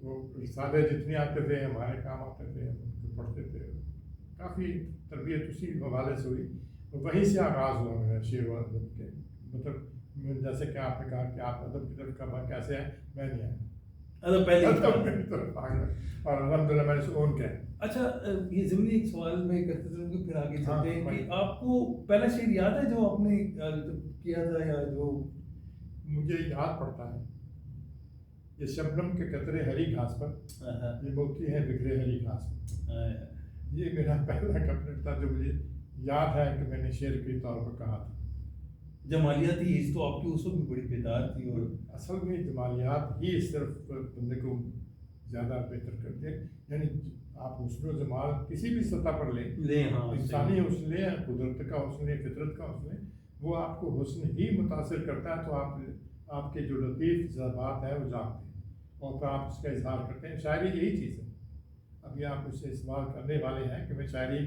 وہ رسالے جتنے آتے تھے ہمارے کام آتے تھے، ہم ان کو پڑھتے تھے، کافی تربیت اسی حوالے سے ہوئی، اور وہیں سے آغاز ہوا میرا شعر و ادب کے، مطلب جیسے کہ آپ نے کہا کہ آپ ادب کی طرف کا کیسے ہیں، میں نہیں آیا پہلے ادب کی طرف آ گیا، اور الحمدللہ میں نے سکون کیا ہے۔ اچھا، یہ ضمنی ایک سوال میں کرتے چلوں گے پھر آگے چلتے ہیں ہاں، کہ آپ کو پہلا شعر یاد ہے جو آپ نے کیا تھا، یا جو مجھے یاد پڑتا ہے، یہ شبنم کے قطرے ہری گھاس پر، یہ موتی ہیں بکھرے ہری گھاس پر، یہ میرا پہلا کپڑا تھا جو مجھے یاد ہے کہ میں نے شعر کے طور پر کہا تھا۔ جمالیاتی حس تو آپ کی اس وقت بھی بڑی بیدار تھی، اور اصل میں جمالیات ہی صرف بندے کو زیادہ بہتر کرتے ہیں، یعنی آپ حسن و جمال کسی بھی سطح پر لیں، ہاں انسانی حسن لیں، قدرت کا حسن لیں، فطرت کا حسن لیں، وہ آپ کو حسن ہی متاثر کرتا ہے، تو آپ کے جو لطیف جذبات ہیں وہ جاگتے ہیں، اور پھر آپ اس کا اظہار کرتے ہیں۔ شاعری یہی چیز ہے۔ ابھی آپ مجھ سے سوال کرنے والے ہیں کہ میں شاعری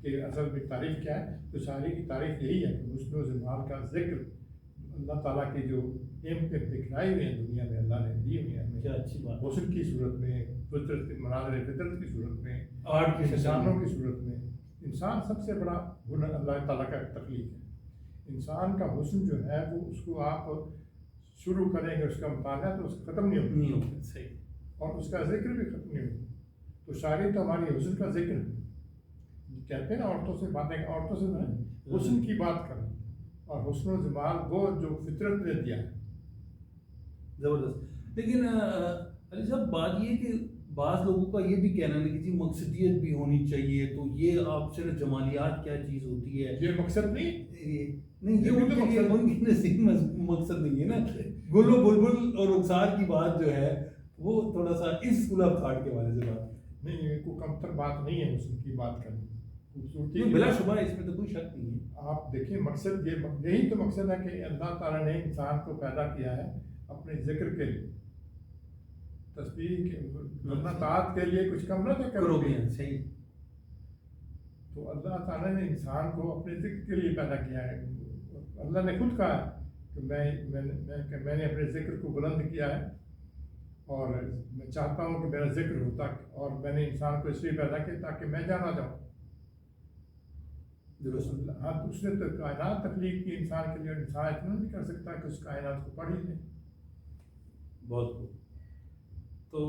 کے اصل میں تعریف کیا ہے، تو شاعری کی تعریف یہی ہے کہ حسن و جمال کا ذکر، اللہ تعالیٰ کی جو نعمتیں بکھرائی ہوئی ہیں دنیا میں، اللہ نے دی ہوئی ہیں ہمیں، کیا اچھی بات، حسن کی صورت میں، فطرت کے مناظر فطرت کی صورت میں، آرٹ کی انسانوں کی صورت میں۔ انسان سب سے بڑا ہنر اللہ تعالیٰ کا تخلیق ہے۔ انسان کا حسن جو ہے وہ اس کو آپ شروع کریں گے اس کا مطالعہ تو اس کا ختم نہیں ہوگا، صحیح، اور اس کا ذکر بھی ختم نہیں ہوگا۔ تو شاعری تو ہماری حسن کا ذکر ہے۔ کہتے ہیں نا عورتوں سے باتیں، عورتوں سے حسن کی بات کریں، اور حسن و جمال وہ جو فطرت نے دیا ہے۔ زبردست۔ لیکن علی صاحب بات یہ کہ بعض لوگوں کا یہ بھی کہنا ہے کہ جی مقصدیت بھی ہونی چاہیے، تو یہ آپ صرف جمالیات کیا چیز ہوتی ہے، یہ مقصد نہیں، نہیں، یہ ان کی نصیب مقصد نہیں ہے نا۔ گل و بلبل اور رخسار کی بات جو ہے وہ تھوڑا سا اس اسکول آف تھاٹ کے حوالے سے بات نہیں، یہ کوئی کمتر بات نہیں ہے حسن کی بات کرنی، خوبصورتی بلا شبہ، اس میں تو کوئی شک نہیں ہے۔ آپ دیکھیں مقصد یہی تو مقصد ہے کہ اللہ تعالیٰ نے انسان کو پیدا کیا ہے اپنے ذکر کے لیے، تسبیح کے، ورنہ طاعت کے لیے کچھ کم نہ تھا کرو گے۔ صحیح، تو اللہ تعالیٰ نے انسان کو اپنے ذکر کے لیے پیدا کیا ہے۔ اللہ نے خود کہا کہ میں نے اپنے ذکر کو بلند کیا ہے، اور میں چاہتا ہوں کہ میرا ذکر ہوتا، اور میں نے انسان کو اس لیے پیدا کیا تاکہ میں جانا جاؤں۔ درست۔ ہاں، تو اس نے تو کائنات تخلیق کی انسان کے لیے، اور انسان اتنا نہیں کر سکتا کہ اس کائنات کو پڑھ ہی لے۔ بہت خوب۔ تو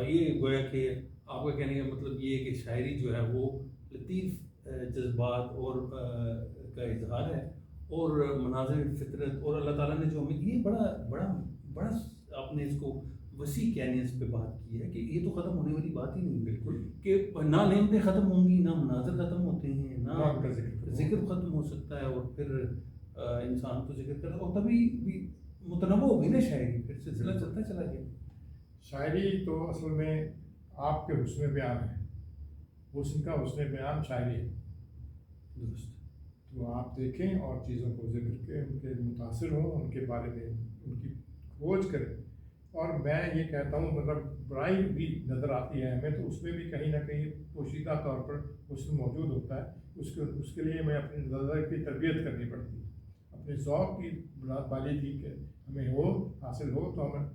یہ گویا کہ آپ کا کہنے کا مطلب یہ ہے کہ شاعری جو ہے وہ لطیف جذبات اور کا اظہار ہے، اور مناظر فطرت، اور اللہ تعالیٰ نے جو ہمیں یہ بڑا بڑا بڑا آپ نے اس کو وسیع کینیس پہ بات کی ہے کہ یہ تو ختم ہونے والی بات ہی نہیں، بالکل، کہ نہ نعمتیں ختم ہوں گی، نہ مناظر ختم ہوتے ہیں، نہ ذکر ختم ہو سکتا ہے، اور پھر انسان تو ذکر کرتا ہے، اور تبھی بھی متنوع ہو گئی نا شاعری، پھر سلسلہ چلتا چلا گیا۔ شاعری تو اصل میں آپ کے حسن بیان ہے، حسن کا حسن بیان شاعری ہے۔ درست۔ تو آپ دیکھیں اور چیزوں کو ذکر کے ان کے متاثر ہوں، ان کے بارے میں ان کی کھوج کریں، اور میں یہ کہتا ہوں مطلب برائی بھی نظر آتی ہے ہمیں، تو اس میں بھی کہیں نہ کہیں پوشیدہ طور پر حسن موجود ہوتا ہے، اس کے لیے میں اپنی نظر کی تربیت کرنی پڑتی ہے، اپنے ذوق کی بنیاد والی تھی کہ ہمیں ہو حاصل ہو تو ہمیں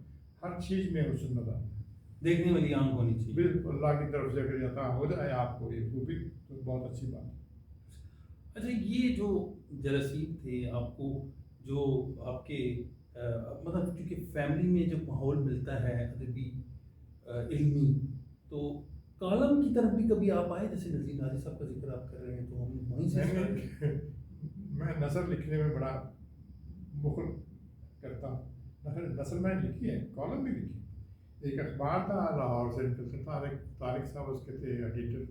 ہر چیز میں حسن نظر آتا ہے، دیکھنے والی آنکھ ہونی چاہیے۔ بالکل اللہ کی طرف سے اگر عطا ہو جائے آپ کو یہ خوبی تو بہت اچھی بات ہے۔ اچھا، یہ جو جراثیم تھے آپ کو، جو آپ کے مطلب چونکہ فیملی میں جب ماحول ملتا ہے ادبی علمی، تو کالم کی طرف بھی کبھی آپ آئے، جیسے نذیر ناجی صاحب کا ذکر آپ کر رہے ہیں، تو ہم وہیں سے میں نثر لکھنے میں بڑا بخل کرتا ہوں، نثر میں نے لکھی ہے، کالم بھی لکھی۔ ایک اخبار تھا لاہور سے، طارق صاحب اس کے تھے ایڈیٹر،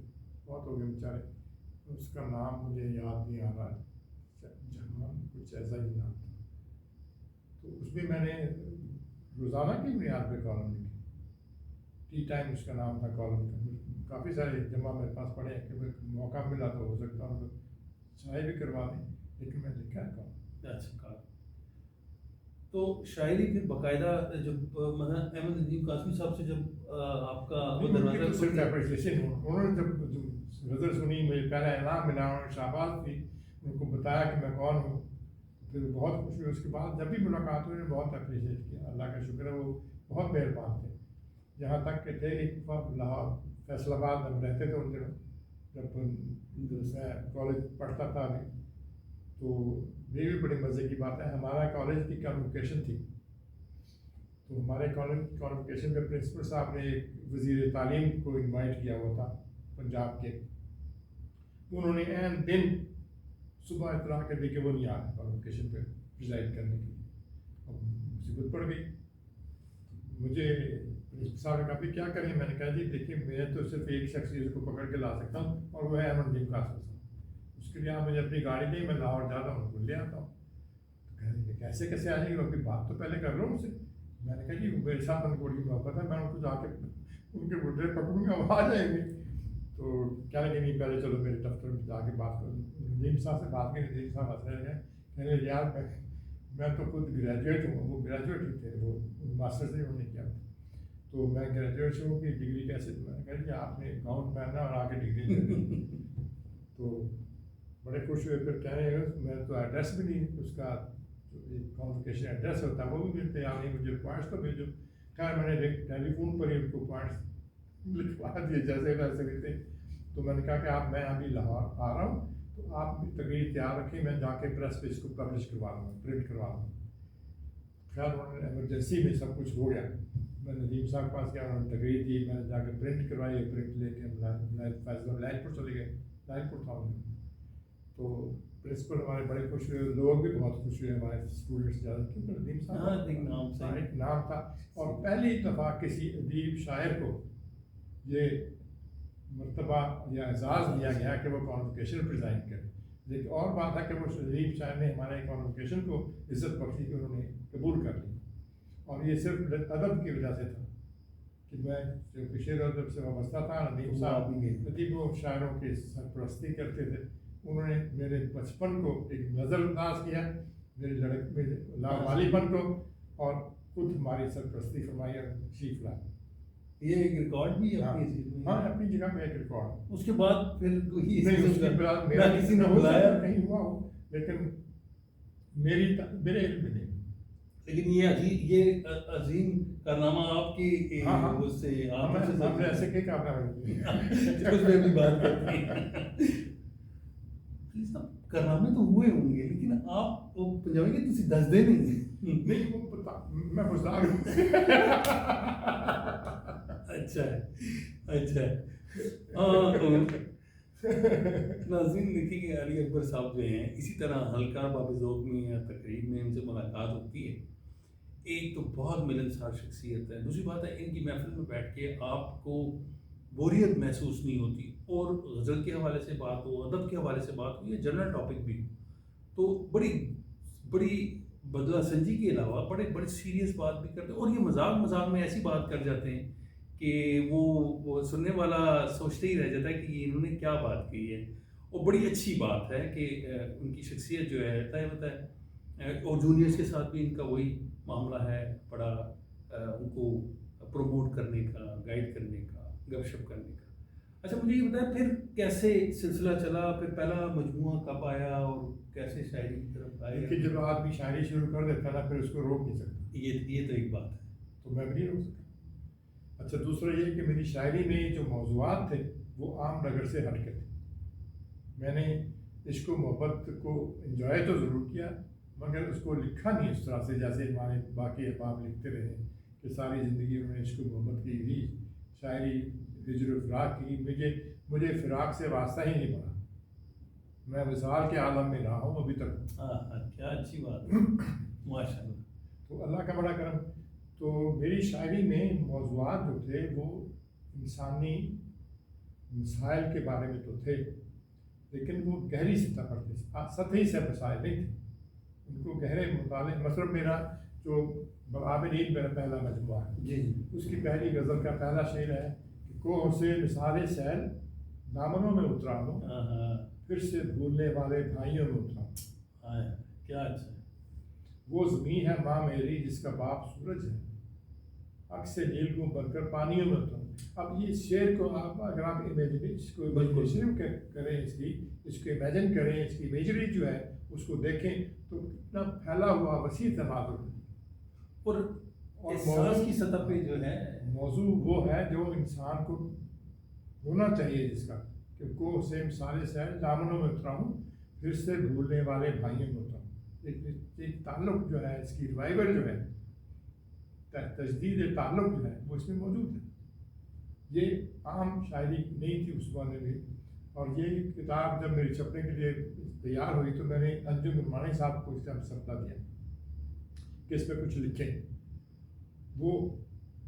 بہت ہو گئے بیچارے، اس کا نام مجھے یاد نہیں آ رہا ہے، جہان کچھ ایسا ہی نام تھا، تو اس میں نے روزانہ کی بنیاد پہ کالم لکھی، ٹی ٹائم اس کا نام تھا کالم کا، کافی سارے جمع میرے پاس پڑے ہیں کہ موقع ملا تو ہو سکتا ہوں شائع بھی کروا دیں، لیکن میں لکھا ہے کالم۔ اچھا کالم، تو شاعری پھر باقاعدہ جب مثلا احمد ندیم قاسمی صاحب سے جب آپ کا دروازہ صرف اپریشیشن انہوں نے جب غزل سنی، مجھے پہلا انعام ملا، انہوں نے شہباز کی ان کو بتایا کہ میں کون ہوں، پھر بہت خوش ہوئی۔ اس کے بعد جب بھی ملاقات ہوئی، انہوں نے بہت اپریشیٹ کیا، اللہ کا شکر ہے وہ بہت مہربان تھے، یہاں تک کہ تھے ایک لاہور فیصل آباد میں رہتے تھے ان دنوں جب میں کالج پڑھتا تھا ابھی. تو یہ بھی بڑی مزے کی بات ہے, ہمارا کالج کی کانوکیشن تھی, تو ہمارے کالج کانوکیشن میں پرنسپل صاحب نے ایک وزیر تعلیم کو انوائٹ کیا ہوا تھا پنجاب کے. انہوں نے عین دن صبح اطلاع کر دی کہ وہ نہیں آ رہے کانوکیشن پہ پریزائڈ کرنے کے لیے. اب مصیبت پڑ گئی. مجھے پرنسپل صاحب نے کہا بھی کیا کریں؟ میں نے کہا جی دیکھیے میں تو صرف ایک شخص کو پکڑ کے لا سکتا ہوں اور وہ ہے احمد نیم قاسم صاحب. اس کے لیے آپ مجھے اپنی گاڑی دیں, میں لاہور جاتا ہوں ان کو لے آتا ہوں. تو کہہ رہے کیسے کیسے آ جائیں گے؟ اپنی بات تو پہلے کر لو ان سے. میں نے کہا جی میرے ساتھ ان کو بڑی محبت ہے, میں ان کو جا کے ان کے گڈے پکڑوں گا, وہ آ جائیں گے. تو کیا لگے نہیں پہلے چلو میرے دفتر میں جا کے بات کروں. ندیم صاحب سے بات کی, ندیم صاحب ہنس رہے ہیں, کہہ رہے یار میں تو خود گریجویٹ ہوں. وہ گریجویٹ ہی تھے, وہ ماسٹرز نہیں انہوں نے کیا. تو میں گریجویٹ سے ہوں کہ ڈگری کیسے؟ میں نے کہا جی آپ نے اکاؤنٹ پہننا اور آ کے ڈگری لے لیں. تو بڑے خوش ہوئے. پھر کہہ رہے میں تو ایڈریس بھی نہیں, اس کا کانوکیشن ایڈریس ہوتا ہے وہ بھی ملتے ہیں نہیں, مجھے پوائنٹس تو بھیجو. خیر میں نے ٹیلی فون پر ہی ان کو پوائنٹس لکھوا دیے جیسے ویسے بھی تھے. تو میں نے کہا کہ آپ میں ابھی لاہور آ رہا ہوں, تو آپ تقریر تیار رکھیں, میں جا کے پریس پہ اس کو پبلش کروا دوں گا, پرنٹ کروا دوں گا. خیر انہوں نے ایمرجنسی میں سب کچھ ہو گیا. میں ندیم صاحب کے پاس گیا, انہوں نے تقریر دی, میں نے جا کے پرنٹ کروائی. پرنٹ لے کے لائن پور چلے گئے. لائن پور تھا ان. تو پرنسپل ہمارے بڑے خوش ہوئے, لوگ بھی بہت خوش ہوئے ہمارے اسٹوڈنٹس زیادہ, کیونکہ ندیم صاحب ایک نام تھا. اور پہلی دفعہ کسی ادیب شاعر کو یہ مرتبہ یا اعزاز دیا گیا کہ وہ کانوکیشن پریزائڈ کرے. لیکن اور بات ہے کہ وہ ادیب شاعر نے ہمارے کانوکیشن کو عزت بخشی کہ انہوں نے قبول کر لی. اور یہ صرف ادب کی وجہ سے تھا کہ میں جو شعر و ادب سے وابستہ تھا. ندیم صاحب ادیب و شاعروں کی سرپرستی کرتے تھے. انہوں نے میرے بچپن کو ایک نظر انداز کیا, میرے لاوالی پن کو, اور خود ہماری سرپرستی فرمائی اور تشریف لائے. یہ ایک ریکارڈ بھی ہے ہاں اپنی جگہ پہ ایک ریکارڈ. اس کے بعد پھر میرا کسی نے بلایا کہیں ہوا ہو, لیکن میرے علم میں نہیں. لیکن یہ عظیم کارنامہ آپ کی اس سے ہم نے ایسے کئی کارنامے اس میں بھی بات کرتے ہیں. کارنامے تو ہوئے ہوں گے, لیکن آپ پنجابی کے تسی دس دے نہیں. میں بزدار ہوں. اچھا اچھا. ناظرین دیکھیں کہ علی اکبر صاحب جو ہیں اسی طرح ہلکا باب ذوق میں یا تقریب میں ان سے ملاقات ہوتی ہے. ایک تو بہت ملنسار شخصیت ہے, دوسری بات ہے ان کی محفل میں بیٹھ کے آپ کو بوریت محسوس نہیں ہوتی. اور غزل کے حوالے سے بات ہو, ادب کے حوالے سے بات ہو, یا جنرل ٹاپک بھی ہو, تو بڑی بدلہ سنجی کے علاوہ بڑی سیریس بات بھی کرتے ہیں. اور یہ مذاق میں ایسی بات کر جاتے ہیں کہ وہ سننے والا سوچتے ہی رہ جاتا ہے کہ انہوں نے کیا بات کی ہے. اور بڑی اچھی بات ہے کہ ان کی شخصیت جو ہے طے ہوتا ہے. اور جونیئرس کے ساتھ بھی ان کا وہی معاملہ ہے, بڑا ان کو پروموٹ کرنے کا, گائیڈ کرنے کا, گپ شپ کرنے کا. اچھا مجھے یہ بتایا پھر کیسے سلسلہ چلا, پھر پہلا مجموعہ کب آیا اور کیسے شاعری کی طرف آیا؟ کہ جب آدمی شاعری شروع کر دیتا نا پھر اس کو روک نہیں سکتا. یہ تو ایک بات ہے. تو میں بھی نہیں روک سکتا. اچھا دوسرا یہ کہ میری شاعری میں جو موضوعات تھے وہ عام نگر سے ہٹ کے تھے. میں نے عشق و محبت کو انجوائے تو ضرور کیا, مگر اس کو لکھا نہیں اس طرح سے جیسے ہمارے باقی احباب لکھتے رہے کہ ساری زندگی انہوں نے عشق و محبت کی بھی شاعری, ہجر و فراق کی. مجھے فراق سے واسطہ ہی نہیں پڑا. میں وصال کے عالم میں رہا ہوں ابھی تک. کیا اچھی بات ہے, ماشاء اللہ. تو اللہ کا بڑا کرم. تو میری شاعری میں موضوعات جو تھے وہ انسانی مسائل کے بارے میں تو تھے, لیکن وہ گہری سطح پر تھے, سطحی سے مسائل نہیں تھے. ان کو گہرے مطالعے, مثلاً میرا جو عابدین میرا پہلا مجموعہ ہے جی اس کی پہلی غزل کا پہلا شعر ہے کہ کوہ سے مثال سیل دامنوں میں اترا ہوں, پھر سے بھولنے والے بھائیوں میں اترا ہوں. کیا اچھا. وہ زمین ہے ماں میری جس کا باپ سورج ہے, عکس نیل کو بن کر پانیوں میں اترا ہوں. اب یہ شعر کو آپ اگر آپ امیجن کریں, اس کو امیجن کریں, اس کی امیجری جو ہے اس کو دیکھیں تو کتنا پھیلا ہوا وسیع تناظر ہے. اور احساس کی سطح پہ جو ہے موضوع وہ ہے جو انسان کو ہونا چاہیے، جس کا کہ کو سے مثالیں سے دامنوں میں اترا ہوں پھر سے بھولنے والے بھائیوں میں اترا ہوں. ایک تعلق جو ہے اس کی ریوائول جو ہے، تجدید تعلق جو ہے وہ اس میں موجود ہے. یہ عام شاعری نہیں تھی اس زمانے میں. اور یہ کتاب جب میری چھپنے کے لیے تیار ہوئی تو میں نے انجم عثمانی صاحب کو اس کا سبقہ دیا کہ اس پہ کچھ لکھیں. وہ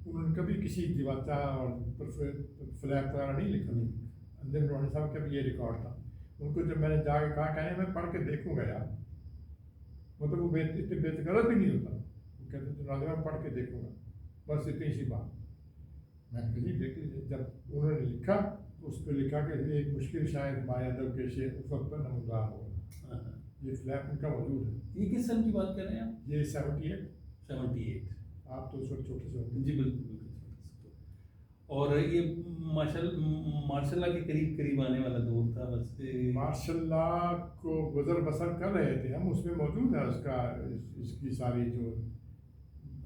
انہوں نے کبھی کسی دیواتا اور فلیپ وغیرہ نہیں لکھا. انجم عثمانی صاحب کا بھی یہ ریکارڈ تھا. ان کو جب میں نے جا کے کہا کہ میں پڑھ کے دیکھوں گا یار، مطلب وہ اتنے بےتکلف بھی نہیں ہوتا. وہ کہتے تھے ناظر میں پڑھ کے دیکھوں گا، بس اتنی سی بات. میں کہیں دیکھ لیجیے. جب انہوں نے لکھا تو اس پہ لکھا کہ ایک مشکل شاعر ہمارے ادب کے شیخ افق پر نمودار ہوگا. یہ فلیپ ان کا موجود ہے. یہ کس سن کی بات کر رہے ہیں آپ؟ یہ 78. 78. آپ تو چھوٹے چھوٹے سے ہوتے ہیں. جی بالکل بالکل. اور یہ ماشاء اللہ کے قریب قریب آنے والا دور تھا. بس ماشاء اللہ کو گزر بسر کر رہے تھے ہم. اس میں موجود ہے اس کا، اس کی ساری جو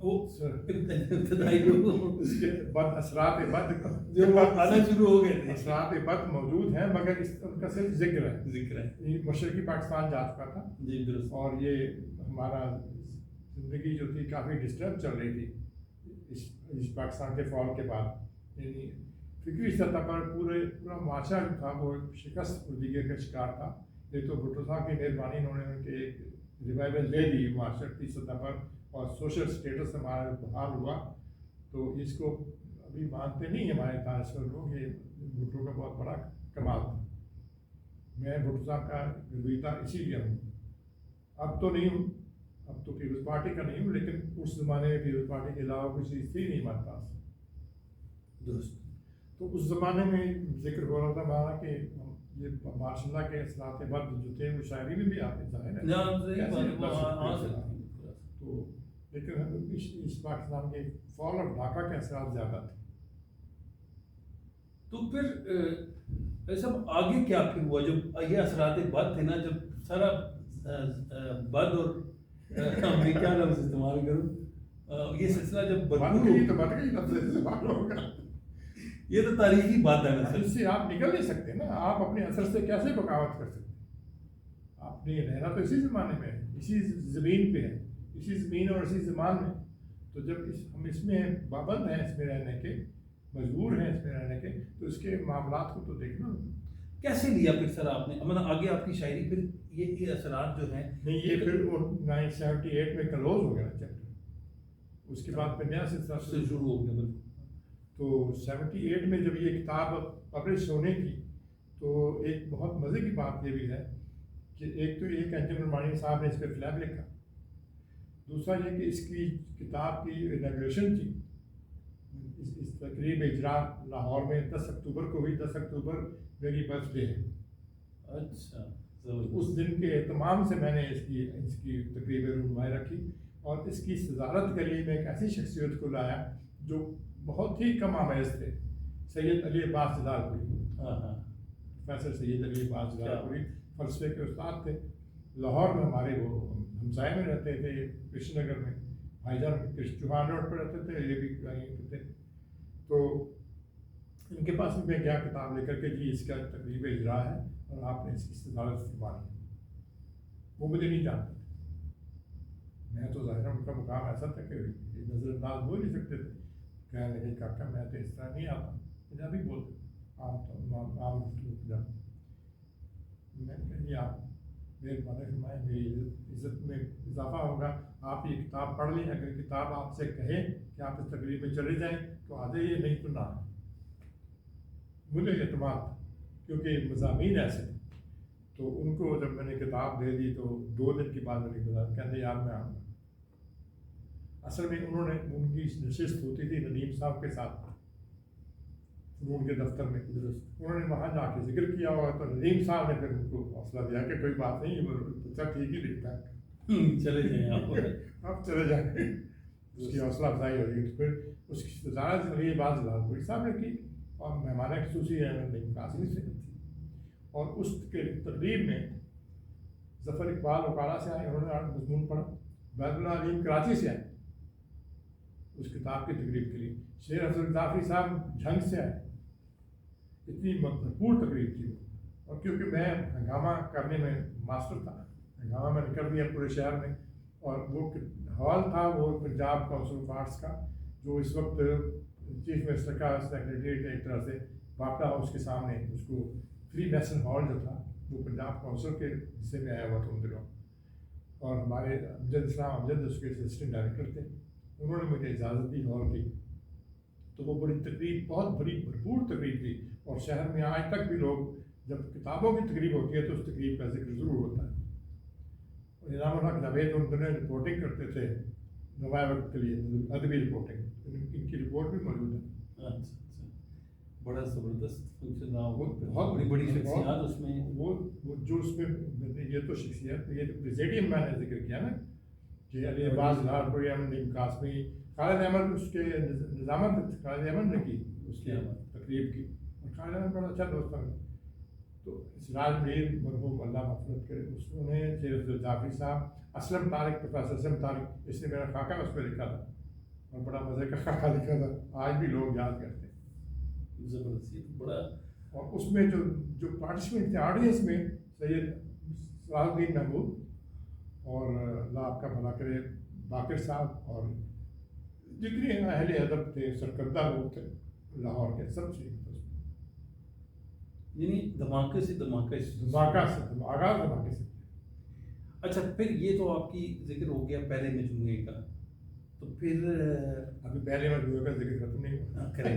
ابتدائی اس کے بد اثرات بد جو آنا شروع ہو گئے تھے، اثرات بد موجود ہیں، مگر اس ان کا صرف ذکر ہے. یہ مشرقی پاکستان جا چکا تھا. جی درست. اور یہ ہمارا زندگی جو تھی کافی ڈسٹرب چل رہی تھی اس پاکستان کے فال کے بعد. یعنی فکری سطح پر پورا معاشرہ جو تھا وہ شکست دیگر کا شکار تھا. یہ تو بھٹو صاحب کی مہربانی، انہوں نے ان کے ایک ریوائول دے دی معاشرتی سطح پر، اور سوشل سٹیٹس ہمارا بحال ہوا. تو اس کو ابھی مانتے نہیں ہمارے تاثر لوگ. یہ بھٹو کا بہت بڑا کمال تھا. میں بھٹو صاحب کا گرویتا اسی لیے ہوں. اب تو نہیں ہوں، اب تو پیپلز پارٹی کا نہیں ہوں، لیکن اس زمانے میں پیپلز پارٹی کے علاوہ کچھ چیز تھی نہیں ہمارے پاس. درست. تو اس زمانے میں ذکر ہو رہا تھا ہمارا کہ یہ ماشاء اللہ کے اثرات بد جو تھے وہ شاعری میں بھی آتے ظاہر ہے. تو لیکن اس پاکستان کے فال اور ڈھاکہ کے اثرات زیادہ تھے. تو پھر سب آگے کیا پھر ہوا جب یہ اثرات بد تھے نا، جب سارا بد اور میں کیا لفظ استعمال کروں، یہ سلسلہ جب یہ تو تاریخی بات ہے نا. اس سے آپ نکل نہیں سکتے نا. آپ اپنے اثر سے کیسے بغاوت کر سکتے؟ آپ نے رہنا تو اسی زمانے میں ہے، اسی زمین پہ ہے، اسی زمین اور اسی زمان میں. تو جب ہم اس میں پابند ہیں، اس میں رہنے کے مجبور ہیں، اس میں رہنے کے، تو اس کے معاملات کو تو دیکھنا. کیسے لیا پھر سر آپ نے، مطلب آگے آپ کی شاعری پھر یہ اثرات جو ہیں؟ نہیں، یہ پھر 1978 میں کلوز ہو گیا چیپٹر. اس کے بعد پھر نیا سلسلہ شروع ہو گیا. تو 78 میں جب یہ کتاب پبلش ہونے کی، تو ایک بہت مزے کی بات یہ بھی ہے کہ ایک تو یہ کہ انجم عثمانی صاحب نے اس پہ فلیپ لکھا. دوسرا یہ کہ اس کی کتاب کی اناگوریشن تھی، اس تقریب اجرا لاہور میں 10 اکتوبر کو ہوئی. 10 اکتوبر میری برتھ ڈے ہے. اچھا. اس دن کے اہتمام سے میں نے اس کی تقریب رونمائی رکھی، اور اس کی صدارت کے لیے میں ایک ایسی شخصیت کو لایا جو بہت ہی کم آمیز تھے. سید علی عباس جلال پوری، پروفیسر سید علی عباس جلال پوری فلسفے کے استاد تھے. لاہور میں ہمارے وہ ہمسائے میں رہتے تھے، کرشن نگر میں. بھائی جان چوہان روڈ پہ رہتے تھے، یہ بھی کہیں تھے. تو ان کے پاس میں گیا کتاب لے کر کے، جی اس کا تقریب اجرا ہے اور آپ نے اس کی صدارت فرمانی. وہ مجھے نہیں جانتے تھے. میں تو ظاہر ان کا مقام ایسا تھا کہ نظر انداز ہو نہیں سکتے تھے. کہنے لگے کاکا میں تو اس طرح نہیں آتا، پنجابی بولتے عام گفتگو. میں نے کہا جی آپ مہربانی فرمائیں، میری عزت میں اضافہ ہوگا. آپ یہ کتاب پڑھ لیں، اگر کتاب آپ سے کہے کہ آپ اس تقریب میں چلے جائیں تو آ جائیے، نہیں تو نہ. مجھے اعتماد تھا کیونکہ مضامین ایسے تھے. تو ان کو جب میں نے کتاب دے دی تو 2 دن کے بعد میری کتاب کہتے یار میں آؤں گا. اصل میں انہوں نے ان کی نشست ہوتی تھی ندیم صاحب کے ساتھ ان کے دفتر میں. انہوں نے وہاں جا کے ذکر کیا ہوا، تو ندیم صاحب نے پھر ان کو حوصلہ دیا کہ کوئی بات نہیں، بچہ ٹھیک ہی لکھتا ہے، چلے جائیں آپ چلے جائیں. اس کی حوصلہ افزائی ہوئی. تو پھر اس کی صدارت علی عباس جلال پوری صاحب نے کی، اور مہمان خصوصی احمد قاسمی سے تھی. اور اس کے تقریب میں ظفر اقبال اوکارا سے آئے، انہوں نے مضمون پڑھا. بیت اللہ علیم کراچی سے آئے. اس کتاب کی تقریب کے لیے. شیر افضل ظافری صاحب جھنگ سے آئے, اتنی بھرپور تقریب تھی وہ, اور کیونکہ میں ہنگامہ کرنے میں ماسٹر تھا, ہنگامہ میں نے کر دیا پورے شہر میں. اور وہ ہال تھا وہ پنجاب کونسل آف آرٹس کا, جو اس وقت چیف منسٹر کا سیکریٹریٹ ایک طرح سے واقع ہاؤس کے سامنے, اس کو فری میسن ہال جو تھا وہ پنجاب کونسل کے حصے میں آیا ہوا تھا ان دنوں. اور ہمارے امجد اسلام امجد اس کے اسسٹنٹ ڈائریکٹر تھے, انہوں نے مجھے اجازت دی ہال کی. تو وہ بڑی تقریب, بہت بڑی بھرپور تقریب تھی. اور شہر میں آج تک بھی لوگ جب کتابوں کی تقریب ہوتی ہے تو اس تقریب کا ذکر ضرور ہوتا ہے. اور نظام الحق جاوید ان دنوں رپورٹنگ کرتے تھے نوائے وقت کے لیے, ادبی رپورٹنگ, ان کی رپورٹ بھی موجود ہے. اچھا, بڑا زبردست فنکشن رہا, وہ بہت بڑی بڑی شخصیات اس میں. وہ جو اس میں یہ تو شخصیت, یہ تو پریزیڈیم میں نے ذکر کیا نا کہ علی عباس لاہوری, احمد نعیم قاسمی, خالد احمد اس کے نظامت خالد احمد نے کی اس کی تقریب کی. اور خالد احمد بڑا اچھا دوست تھا. تو سراج میر مرحوم اللہ مغفرت کرے, اس نے شیر افضل ظافری صاحب, اسلم طارق, پروفیسر اسلم طارق, اس نے میرا خاکہ اس پہ لکھا تھا اور بڑا مزے کا خاکہ لکھا تھا, آج بھی لوگ یاد کرتے ہیں. زبردست, بڑا. اور اس میں جو پارٹیسپینٹ تھے آڈینس میں, سید صلاح الدین محمود اور اللہ آپ کا بھلا کرے باقر صاحب, اور جتنے اہل ادب تھے, سرکردہ لوگ تھے لاہور کے, سب شریک تھے. یعنی دھماکے سے دھماکہ سے آغاز دھماکے سے. اچھا, پھر یہ تو آپ کی ذکر ہو گیا پہلے مجموعے کا, تو پھر ابھی پہلے مجموعے کا ذکر ختم نہیں ہوا کریں,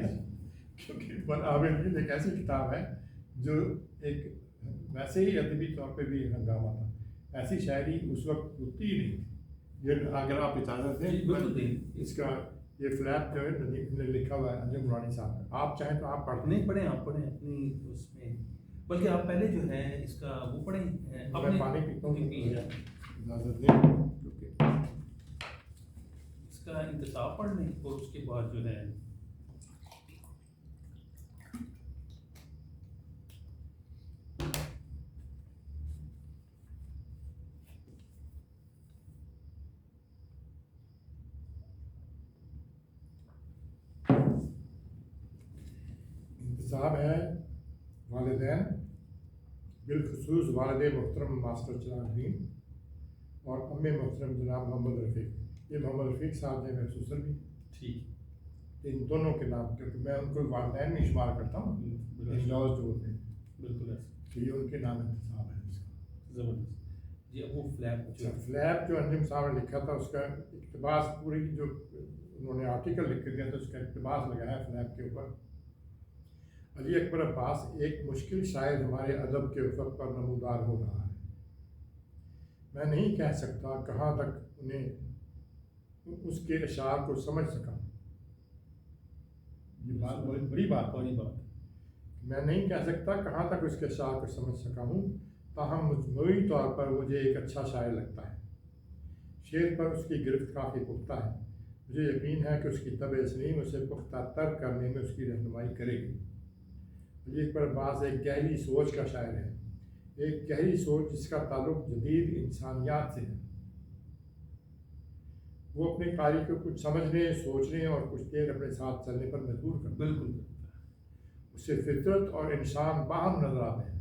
کیونکہ بن عامر ایک ایسی کتاب ہے جو ایک ویسے ہی ادبی طور پہ بھی ہنگامہ تھا. ایسی شاعری اس وقت ہوتی ہی نہیں تھی. یہ اگر آپ اجازت دیں, اس کا یہ فلیپ جو ہے ندیم نے لکھا ہوا ہے انجم نورانی صاحب کا, آپ چاہیں تو آپ پڑھ نہیں پڑھیں, آپ پڑھیں اپنی اس میں, بلکہ آپ پہلے جو ہے اس کا وہ پڑھیں. میں پانی پیتا ہوں, اجازت دیں کیونکہ اس کا انتخاب پڑھ لیں, اور اس کے بعد جو ہے انتصاب ہے والدین, بالخصوص والد محترم ماسٹر چراغ الدین اور ام محترم جناب محمد رفیق. یہ محمد رفیق صاحب ہیں میرے سسر بھی, ٹھیک, ان دونوں کے نام, کیونکہ میں ان کو والدین میں شمار کرتا ہوں, ان لاز جو ہوتے ہیں, بالکل ایسا, یہ ان کے نام انتصاب ہے اس کا. زبردست. جی, اب وہ فلیپ جو انجم صاحب نے لکھا تھا, اس کا اقتباس پوری جو انہوں نے آرٹیکل لکھ کے دیا تھا, اس کا اقتباس لگایا ہے فلیپ کے اوپر. علی اکبر عباس ایک مشکل شاعر ہمارے ادب کے افق پر نمودار ہو رہا ہے. میں نہیں کہہ سکتا کہاں تک انہیں اس کے اشعار کو سمجھ سکا. یہ بات بڑی بات. میں نہیں کہہ سکتا کہاں تک اس کے اشعار کو سمجھ سکا ہوں, تاہم مجموعی طور پر مجھے ایک اچھا شاعر لگتا ہے. شعر پر اس کی گرفت کافی پختہ ہے. مجھے یقین ہے کہ اس کی طبع سلیم اسے پختہ تر کرنے میں اس کی رہنمائی کرے گی. علی اکبر عباس ایک گہری سوچ کا شاعر ہے, ایک گہری سوچ جس کا تعلق جدید انسانیات سے ہے. وہ اپنے قاری کو کچھ سمجھنے, سوچنے اور کچھ دیر اپنے ساتھ چلنے پر مجبور کرتا ہے. بالکل, اسے فطرت اور انسان باہم نظر آتے ہیں,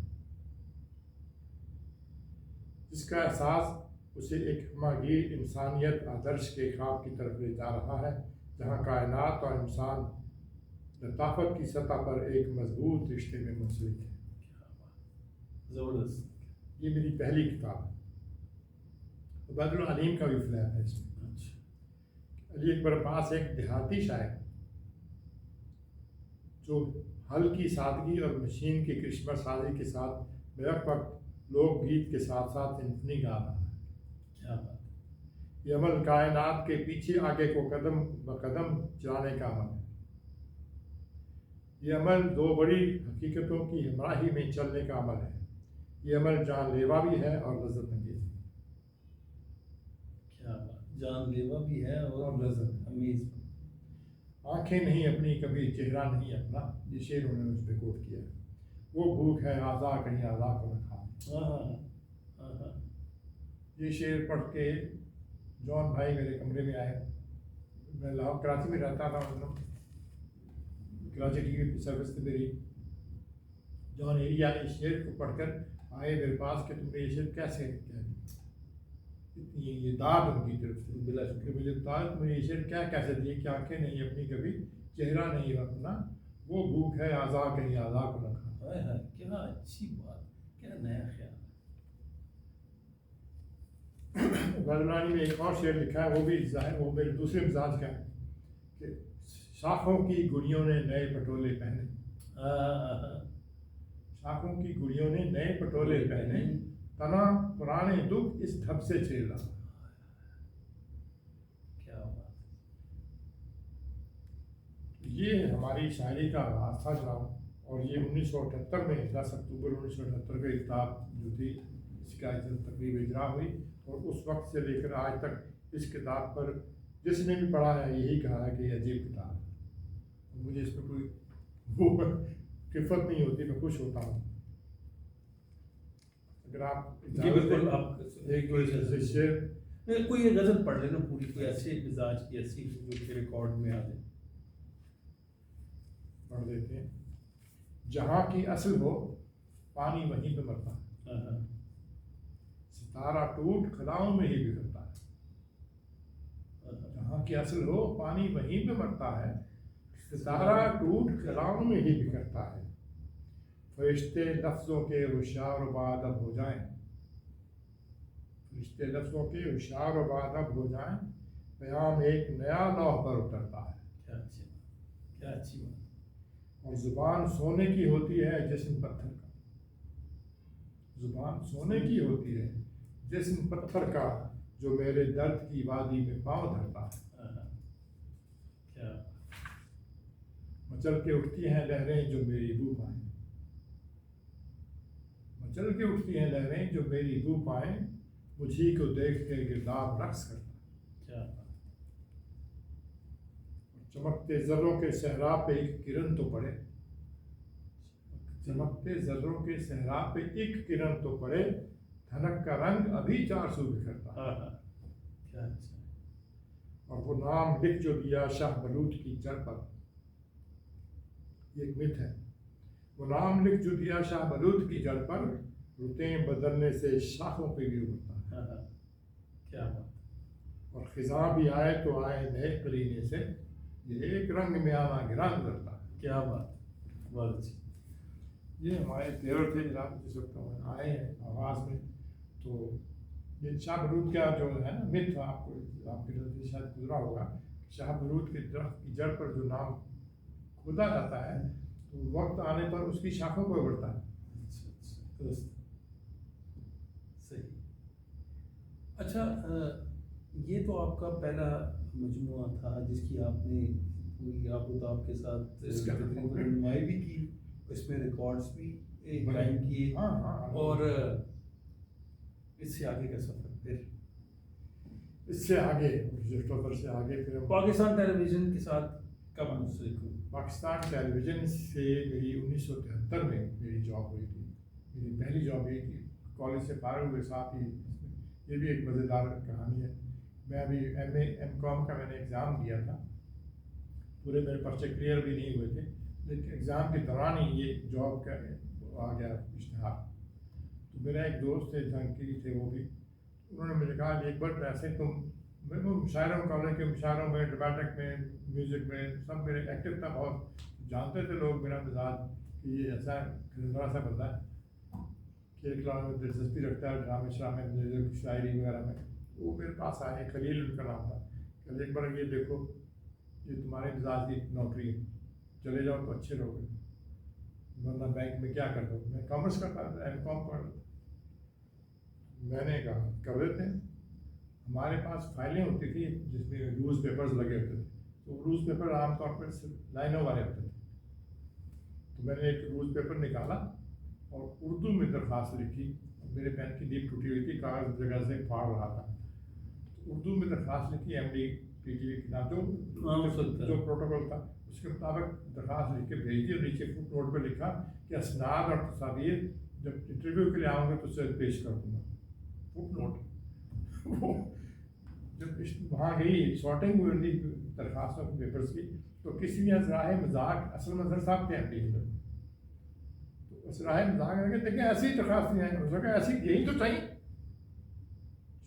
جس کا احساس اسے ایک ہماگیر انسانیت آدرش کے خواب کی طرف لے جا رہا ہے, جہاں کائنات اور انسان لطافت کی سطح پر ایک مضبوط رشتے میں منسلک ہے. زبردست. یہ میری پہلی کتاب ہے. بدر العلیم کا بھی فلیپ ہے اس میں. علی اکبر عباس ایک دیہاتی شاعر جو ہلکی سادگی اور مشین کی کرشمہ سازی کے ساتھ بیک وقت لوک گیت کے ساتھ ساتھ سمفنی گا رہا ہے. کیا بات. یہ عمل کائنات کے پیچھے آگے کو قدم بقدم چلانے کا عمل ہے. یہ عمل دو بڑی حقیقتوں کی ہمراہی میں چلنے کا عمل ہے. یہ عمل جان لیوا بھی ہے اور لذت انگیز. کیا بات. جان لیوا بھی ہے اور لذت امیز. آنکھیں نہیں اپنی کبھی چہرہ نہیں اپنا, یہ شعر انہوں نے اس پہ کوٹ کیا ہے. وہ بھوک ہے آزا کہیں آزا کو نہ کھا. یہ شعر پڑھ کے جون بھائی میرے کمرے میں آئے, میں لاہور کراچی میں رہتا تھا، مطلب کراچی ٹی وی سروس سے میری جان ایریا اس شعر کو پڑھ کر آئے میرے پاس کہ تم نے یہ شعر کیسے کیا، اتنی یہ داد ان کی طرف سے بلا شکر کہ مجھے بتایا تم نے یہ شعر کیا کیسے دیے کہ آنکھیں نہیں اپنی کبھی چہرہ نہیں اپنا، وہ بھوک ہے آزا کہیں آزا کو نہ کھا۔ کیا اچھی بات، کیا نیا خیال۔ غزلانی میں ایک اور شعر لکھا ہے، وہ بھی ظاہر وہ میرے دوسرے مزاج کا ہے کہ شاخوں کی گڑیوں نے نئے پٹولے پہنے، شاخوں کی گڑیوں نے نئے پٹولے پہنے، تنا پرانے دکھ اس ڈھب سے چھیڑ رہا۔ کیا بات، یہ ہماری شاعری کا آغاز تھا جناب، اور یہ 1978 میں 10 اکتوبر 1978 کو کتاب جو تھی اس کا تقریب اجرا ہوئی، اور اس وقت سے لے کر آج تک اس کتاب پر جس نے بھی پڑھا ہے یہی کہا ہے کہ یہ عجیب کتاب ہے، مجھے اس میں کوئی وہ کفت نہیں ہوتی، میں خوش ہوتا ہوں۔ اگر آپ جی بالکل، آپ ایک شعر کوئی یہ غزل پڑھ لینا پوری، کوئی ایسی مزاج کی ایسی جو کہ ریکارڈ میں آ جائے، پڑھ دیتے ہیں۔ جہاں کی اصل ہو پانی وہیں پہ مرتا ہے، ستارہ ٹوٹ خلاؤں میں ہی بکھرتا ہے، جہاں کی اصل ہو پانی وہیں پہ مرتا ہے، ستارہ ٹوٹ خلاؤں میں ہی بکھرتا ہے، فرشتے لفظوں کے ہوشیار و باادب ہو جائیں، فرشتے لفظوں کے ہوشیار و باادب ہو جائیں، پیام ایک نیا لوح پر اترتا ہے۔ کیا اچھی بات، کیا اچھی بات۔ اور زبان سونے کی ہوتی ہے جسم پتھر کا، زبان سونے کی ہوتی ہے جسم پتھر کا، جو میرے درد کی وادی میں پاؤں دھرتا ہے، کیا مچل کے اٹھتی ہیں لہریں جو میری بو پائیں، مچل کے اٹھتی ہیں لہریں جو میری بو پائیں، مجھی کو دیکھ کے گرداب رقص کرتا ہے، کیا چمکتے ذروں کے صحرا پہ ایک کرن تو پڑے، چمکتے ذروں کے صحرا پہ ایک کرن تو پڑے، دھنک کا رنگ ابھی 400 بکھرتا ہے، کیا اچھا۔ اور وہ نام لکھ جو دیا شاہ بلوچ کی جڑ پر، یہ ایک مت ہے، وہ نام لکھ جو دیا شاہ بلوچ کی جڑ پر، رتیں بدلنے سے شاخوں پہ بھی ابھرتا ہے، کیا بات، اور خزاں بھی آئے تو آئے نئے قرینے سے، یہ ایک رنگ میں آنا گرا گزرتا ہے۔ کیا بات، بہت اچھی۔ یہ ہمارے تیور تھے جناب، جس وقت ہم آئے ہیں آغاز میں، تو یہ شاہ بلوچ کا جو ہے نا مت، آپ کو آپ کی نظر سے شاید گزرا ہوگا، شاہ بلوچ کے درخت کی جڑ پر جو نام کھودا جاتا ہے تو وقت آنے پر اس کی شاخوں کو ابھرتا ہے۔ اچھا اچھا، درست، صحیح۔ اچھا، یہ تو آپ کا پہلا مجموعہ تھا جس کی آپ نے پوری آپ کے ساتھ تقریباً رہنمائی بھی کی، اس میں ریکارڈس بھی قائم کیے، اور اس سے آگے کا سفر پھر اس سے آگے سے آگے پھر پاکستان ٹیلی ویژن کے ساتھ کب منسلک ہوئی؟ پاکستان ٹیلی ویژن سے میری 1973 میں میری جاب ہوئی تھی، میری پہلی جاب یہ تھی، کالج سے فارغ ہوئے ساتھ ہی، یہ بھی ایک مزیدار کہانی ہے، میں ابھی ایم کام کا میں نے ایگزام دیا تھا، پورے میرے پرچے کلیئر بھی نہیں ہوئے تھے، لیکن ایگزام کے دوران ہی یہ جاب کا آ گیا اشتہار، تو میرا ایک دوست تھے جہانگیر تھے، وہ بھی انہوں نے مجھے کہا ایک بار ایسے تم، میں مشاعروں کالج کے مشاعروں میں، ڈراماٹک میں، میوزک میں سب میرے ایکٹیو تھا، بہت جانتے تھے لوگ میرا مزاج کہ یہ ایسا خزندرا سا بندہ ہے کہ کلام میں دلچسپی رکھتا ہے، ڈرامے شرامے میوزک شاعری وغیرہ میں، وہ میرے پاس آئے، خلیل ان کا نام تھا، کہ ایک بار یہ دیکھو یہ تمہارے مزاج کی نوکری ہے، چلے جاؤ تو اچھے رہو گے، ورنہ بینک میں کیا کر دو، میں کامرس کرتا تھا، ایم کام پڑھ، میں نے کہا کر دیتے ہیں، ہمارے پاس فائلیں ہوتی تھی جس میں نیوز پیپرز لگے ہوتے تھے، تو نیوز پیپر عام طور پر صرف لائنوں والے ہوتے تھے، تو میں نے ایک نیوز پیپر نکالا اور اردو میں درخواست لکھی، میرے پین کی لیپ ٹوٹی ہوئی تھی، کاغذ جگہ سے پھاڑ رہا تھا، تو اردو میں درخواست لکھی، ایم ڈی پی ٹی کے خلاف جو پروٹوکول تھا اس کے مطابق درخواست لکھ کے بھیج دی، اور نیچے فٹ نوٹ پہ لکھا کہ اسناد اور تصاویر جب انٹرویو کے لیے آؤں گا تو اسے پیش کر دوں گا، فٹ نوٹ جب وہاں گئی شارٹنگ ہوئی تھی درخواستوں کے پیپرس کی، تو کسی نے ذرائع مذاق اصل مظہر صاحب کے ایم ڈی تو ذرائع مذاق ہے کہ دیکھیں ایسی درخواست نہیں آئی، اس نے کہا ایسی یہی تو چاہیے،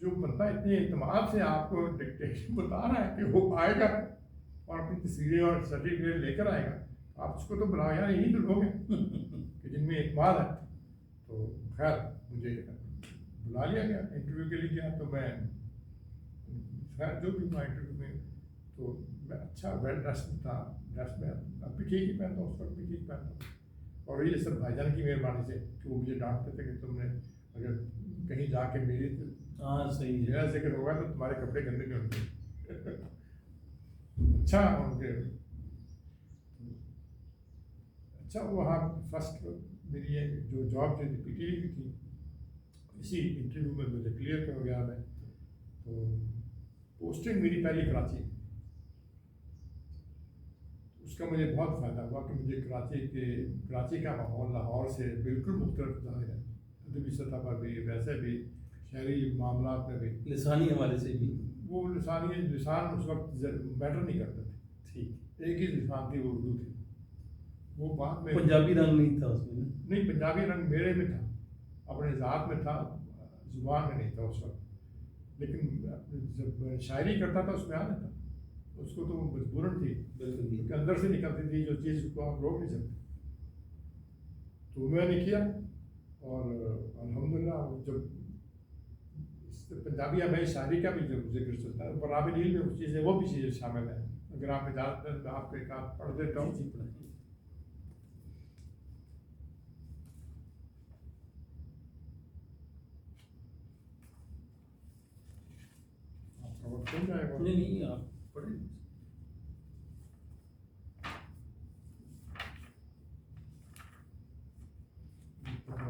جو بندہ اتنے اعتماد سے آپ کو ڈکٹیشن بتا رہا ہے کہ وہ آئے گا اور اپنی تصویریں اور سرٹیفکیٹ لے کر آئے گا، آپ اس کو تو بلا یار یہی تو لوگ ہیں کہ جن میں اعتماد ہے۔ تو خیر مجھے بلا لیا گیا انٹرویو کے لیے گیا، تو میں خیر جو بھی ہوا انٹرویو میں تو میں اچھا ویل ڈریسڈ تھا، ڈریس میں اب بھی ٹھیک ہی پہنتا ہوں، اس وقت بھی ٹھیک پہنتا ہوں، اور یہ سب بھائی جان کی مہربانی سے کہ وہ مجھے ڈانٹتے تھے کہ تم نے اگر کہیں جا کے میری ہاں صحیح ہے، میرا ذکر ہوگا تو تمہارے کپڑے گندے نہیں ہوتے۔ اچھا ان کے اچھا وہاں فرسٹ میری یہ جو جاب جو پی ٹی وی کی تھی، اسی انٹرویو میں مجھے کلیئر ہو گیا میں، تو پوسٹنگ میری پہلی کراچی، اس کا مجھے بہت فائدہ ہوا کہ مجھے کراچی کا ماحول لاہور سے بالکل مختلف ظاہر ہے، ادبی سطح پر بھی، ویسے بھی شہری معاملات میں بھی، لسانی حوالے سے بھی وہ لسان اس وقت میٹر نہیں کرتے تھے، ٹھیک، ایک ہی لسان تھی، وہ اردو تھی، وہ بعد میں پنجابی رنگ نہیں تھا اس میں، نہیں پنجابی رنگ میرے میں تھا، اپنے ذات میں تھا، زبان میں نہیں تھا اس وقت، لیکن جب شاعری کرتا تھا اس میں آ جاتا، اس کو تو مجبوراً تھی بالکل کیونکہ اندر سے نکلتی تھی جو چیز کو آپ روک نہیں سکتے، تو میں نے کیا، اور الحمدللہ جب پنجابی میں شاعری کا بھی جب ذکر چلتا ہے رابع نیل میں اس چیزیں وہ بھی چیزیں شامل ہیں، اگر آپ اجازت دیں تو آپ کو ایک آپ پڑھ دیتا ہوں۔ نہیں آپ پڑھیں،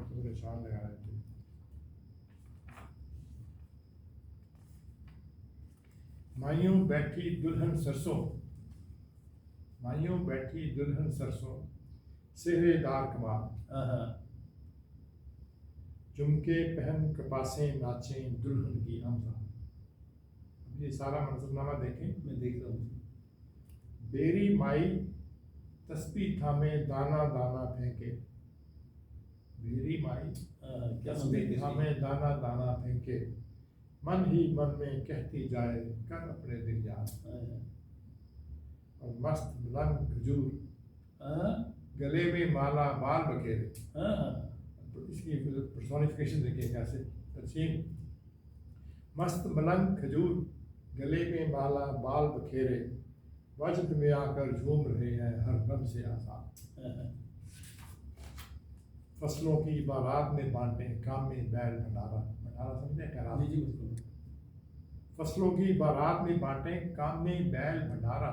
پریشان لگا رہے تھے۔ مائیوں بیٹھی دلہن سرسوں، مائیوں بیٹھی دلہن سرسوں، سہرے دار کمال، جھمکے پہن کپاسیں ناچیں دلہن کی ہمزہ۔ یہ سارا منظرنامہ دیکھیں، میں دیکھ رہا ہوں، بیری مائی تسبیح تھامے دانا دانا پھینکے، بیری مائی تسبیح تھامے دانا دانا پھینکے، من ہی من میں کہتی جائے کر اپنے دل یاد، اور مست ملنگ کھجور گلے میں مالا بال بکھیرے، اس کی پرسونیفیکیشن دیکھیں کیسے ترسیم، مست ملنگ کھجور گلے میں مالا بال بکھیرے، وجد میں آ کر جھوم رہے ہیں ہر غم سے آزاد، فصلوں کی بارات میں بانٹیں کام میں بیل بھنڈارا، بھنڈارا سمجھیں کیا، فصلوں کی بارات میں بانٹیں کام میں بیل بھنڈارا،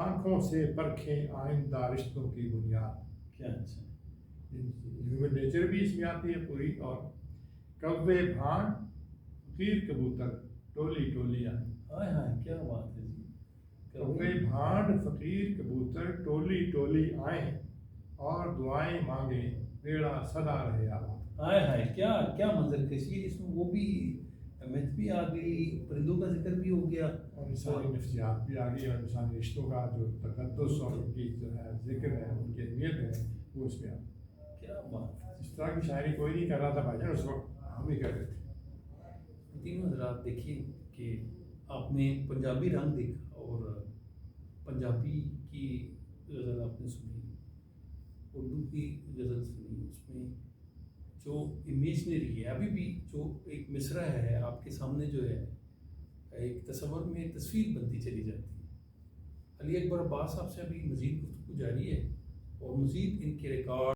آنکھوں سے پرکھیں آئندہ رشتوں کی بنیاد، کیا اچھا، ہیومن نیچر بھی اس میں آتی ہے پوری، اور کوے بھانڈ فقیر کبوتر ٹولی ٹولی آئیں، ہائے ہائے کیا بات ہے جی، کوے بھانڈ فقیر کبوتر ٹولی ٹولی آئیں، اور دعائیں مانگیں بیڑا سدا رہے آباد، ہائے ہائے کیا کیا منظر کشی، اس میں وہ بھی میتھ بھی آ گئی، پرندوں کا ذکر بھی ہو گیا، اور انسانی نفسیات بھی آ گئی، اور انسانی رشتوں کا جو تقدس اور ان کی جو ہے ذکر ہے، ان کی اہمیت ہے، وہ اس میں آ گئی۔ کیا بات ہے، اس طرح کی شاعری کوئی نہیں کر رہا تھا بھائی جان، اس وقت ہم ہی کر رہے تھے۔ تینوں حضرات دیکھیے کہ آپ نے پنجابی رنگ دیکھا اور پنجابی کی غزل آپ نے سنی، اردو کی غزل سنی، اس میں جو امیجنری ہے ابھی بھی جو ایک مصرع ہے آپ کے سامنے جو ہے ایک تصور میں تصویر بنتی چلی جاتی ہے۔ علی اکبر عباس صاحب سے ابھی مزید گفتگو جاری ہے اور مزید ان کے ریکارڈ